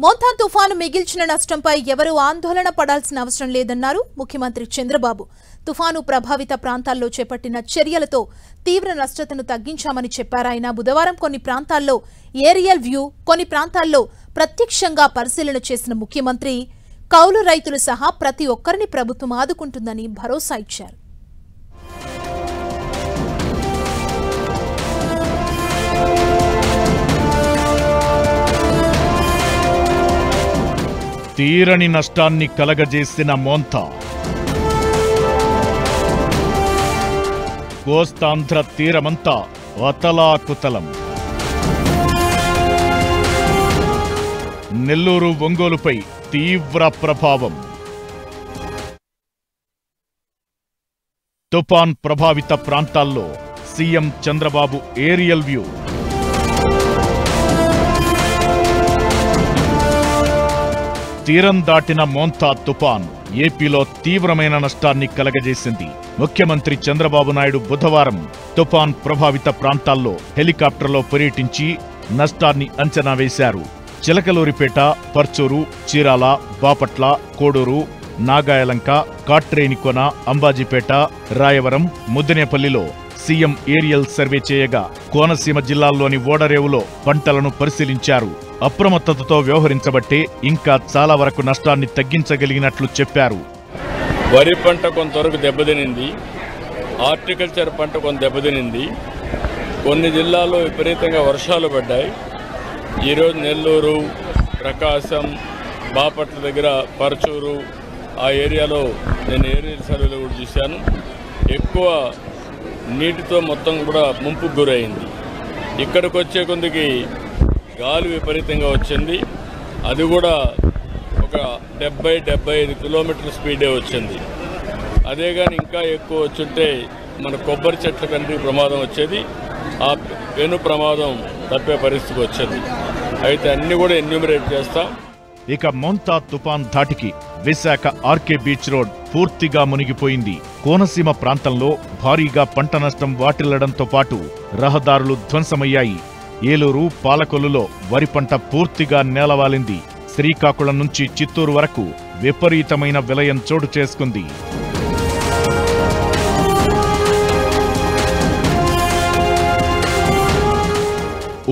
మోంతా తుఫాను మిగిల్చిన నష్టంపై ఎవరూ ఆందోళన పడాల్సిన అవసరం లేదన్నారు ముఖ్యమంత్రి చంద్రబాబు. తుఫాను ప్రభావిత ప్రాంతాల్లో చేపట్టిన చర్యలతో తీవ్ర నష్టతను తగ్గించామని చెప్పారాయన. బుధవారం కొన్ని ప్రాంతాల్లో ఏరియల్ వ్యూ, కొన్ని ప్రాంతాల్లో ప్రత్యక్షంగా పరిశీలన చేసిన ముఖ్యమంత్రి కౌలు రైతులు సహా ప్రతి ఒక్కరిని ప్రభుత్వం ఆదుకుంటుందని భరోసా ఇచ్చారు. తీరని నష్టాన్ని కలగజేసిన మోంతా కోస్తాంధ్ర తీరమంతా అతలాకుతలం. నెల్లూరు ఒంగోలుపై తీవ్ర ప్రభావం. తుఫాన్ ప్రభావిత ప్రాంతాల్లో సీఎం చంద్రబాబు ఏరియల్ వ్యూ. తీరం దాటిన మోంతా తుఫాన్ ఏపీలో తీవ్రమైన నష్టాన్ని కలగజేసింది. ముఖ్యమంత్రి చంద్రబాబు నాయుడు బుధవారం తుఫాన్ ప్రభావిత ప్రాంతాల్లో హెలికాప్టర్లో పర్యటించి నష్టాన్ని అంచనా వేశారు. చిలకలూరిపేట, పర్చూరు, చీరాల, బాపట్ల, కోడూరు, నాగాయలంక, కాట్రేనికొన, అంబాజీపేట, రాయవరం, ముద్దినేపల్లిలో సీఎం ఏరియల్ సర్వే చేయగా కోనసీమ జిల్లాల్లోని ఓడరేవులో పంటలను పరిశీలించారు. అప్రమత్తతతో వ్యవహరించబట్టే ఇంకా చాలా వరకు నష్టాన్ని తగ్గించగలిగినట్లు చెప్పారు. వరి పంట కొంతవరకు దెబ్బతినింది, హార్టికల్చర్ పంట కొంత దెబ్బతినింది. కొన్ని జిల్లాల్లో విపరీతంగా వర్షాలు పడ్డాయి. ఈరోజు నెల్లూరు, ప్రకాశం, బాపట్ల దగ్గర, పరచూరు ఆ ఏరియాలో నేను ఏరియల్ సర్వేలో కూడా చూశాను. ఎక్కువ నీటితో మొత్తం కూడా ముంపుకు గురైంది. ఇక్కడికి వచ్చే కొందికి గాలి విపరీతంగా వచ్చింది. అది కూడా ఒక 70-75 కిలోమీటర్ల స్పీడే వచ్చింది. అదే కానీ ఇంకా ఎక్కువ వచ్చుంటే మన కొబ్బరి చెట్ల కంటే ప్రమాదం వచ్చేది. ఆ పెను ప్రమాదం తప్పే పరిస్థితికి వచ్చింది. అయితే అన్ని కూడా ఎన్యూమరేట్ చేస్తాం. ఇక మోంతా తుఫాన్ ధాటికి విశాఖ ఆర్కే బీచ్ రోడ్ పూర్తిగా మునిగిపోయింది. కోనసీమ ప్రాంతంలో భారీగా పంట నష్టం వాటిల్లడంతో పాటు రహదారులు ధ్వంసమయ్యాయి. ఏలూరు, పాలకొల్లులో వరి పంట పూర్తిగా నేలవాలింది. శ్రీకాకుళం నుంచి చిత్తూరు వరకు విపరీతమైన విలయం చోటు చేసుకుంది.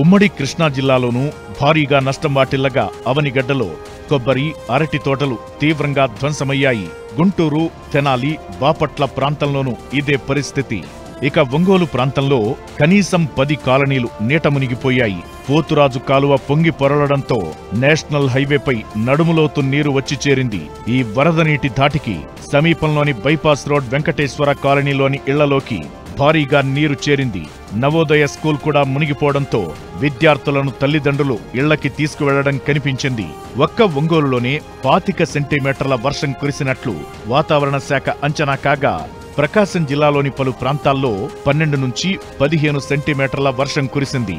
ఉమ్మడి కృష్ణా జిల్లాలోనూ భారీగా నష్టం వాటిల్లగా అవనిగడ్డలో కొబ్బరి, అరటి తోటలు తీవ్రంగా ధ్వంసమయ్యాయి. గుంటూరు, తెనాలి, బాపట్ల ప్రాంతంలోనూ ఇదే పరిస్థితి. ఇక ఒంగోలు ప్రాంతంలో కనీసం 10 కాలనీలు నీట మునిగిపోయాయి. పోతురాజు కాలువ పొంగి పొరలడంతో నేషనల్ హైవేపై నడుములోతు నీరు వచ్చి చేరింది. ఈ వరద నీటి ధాటికి సమీపంలోని బైపాస్ రోడ్ వెంకటేశ్వర కాలనీలోని ఇళ్లలోకి భారీగా నీరు చేరింది. నవోదయ స్కూల్ కూడా మునిగిపోవడంతో విద్యార్థులను తల్లిదండ్రులు ఇళ్లకి తీసుకువెళ్లడం కనిపించింది. ఒక్క ఒంగోలులోనే 25 సెంటీమీటర్ల వర్షం కురిసినట్లు వాతావరణ శాఖ అంచనా కాగా ప్రకాశం జిల్లాలోని పలు ప్రాంతాల్లో 12 నుంచి 15 సెంటీమీటర్ల వర్షం కురిసింది.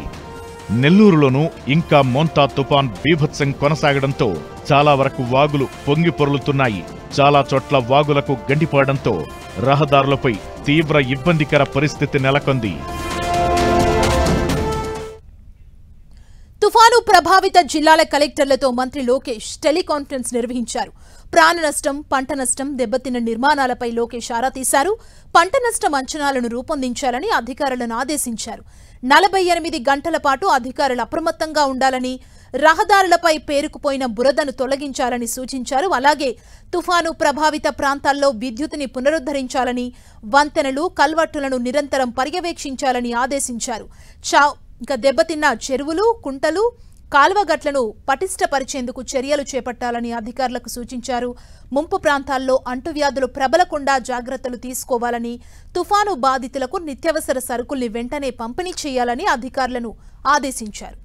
నెల్లూరులోనూ ఇంకా మోంతా తుఫాన్ బీభత్సం కొనసాగడంతో చాలా వరకు వాగులు పొంగి పొర్లుతున్నాయి. చాలా చోట్ల వాగులకు గండిపడడంతో రహదారులపై తీవ్ర ఇబ్బందికర పరిస్థితి నెలకొంది. తుఫాను ప్రభావిత జిల్లాల కలెక్టర్లతో మంత్రి లోకేష్ టెలికాన్ఫరెన్స్ నిర్వహించారు. ప్రాణ నష్టం, పంట నష్టం, దెబ్బతిన్న నిర్మాణాలపై లోకేష్ ఆరా తీశారు. పంట నష్టం అంచనాలను రూపొందించాలని అధికారులను ఆదేశించారు. 48 గంటల పాటు అధికారులు అప్రమత్తంగా ఉండాలని, రహదారులపై పేరుకుపోయిన బురదను తొలగించాలని సూచించారు. అలాగే తుఫాను ప్రభావిత ప్రాంతాల్లో విద్యుత్తుని పునరుద్ధరించాలని, వంతెనలు, కల్వర్టులను నిరంతరం పర్యవేక్షించాలని ఆదేశించారు. ఇంకా దెబ్బతిన్న చెరువులు, కుంటలు, కాల్వగట్లను పటిష్టపరిచేందుకు చర్యలు చేపట్టాలని అధికారులకు సూచించారు. ముంపు ప్రాంతాల్లో అంటువ్యాధులు ప్రబలకుండా జాగ్రత్తలు తీసుకోవాలని, తుఫాను బాధితులకు నిత్యావసర సరుకుల్ని వెంటనే పంపిణీ చేయాలని అధికారులను ఆదేశించారు.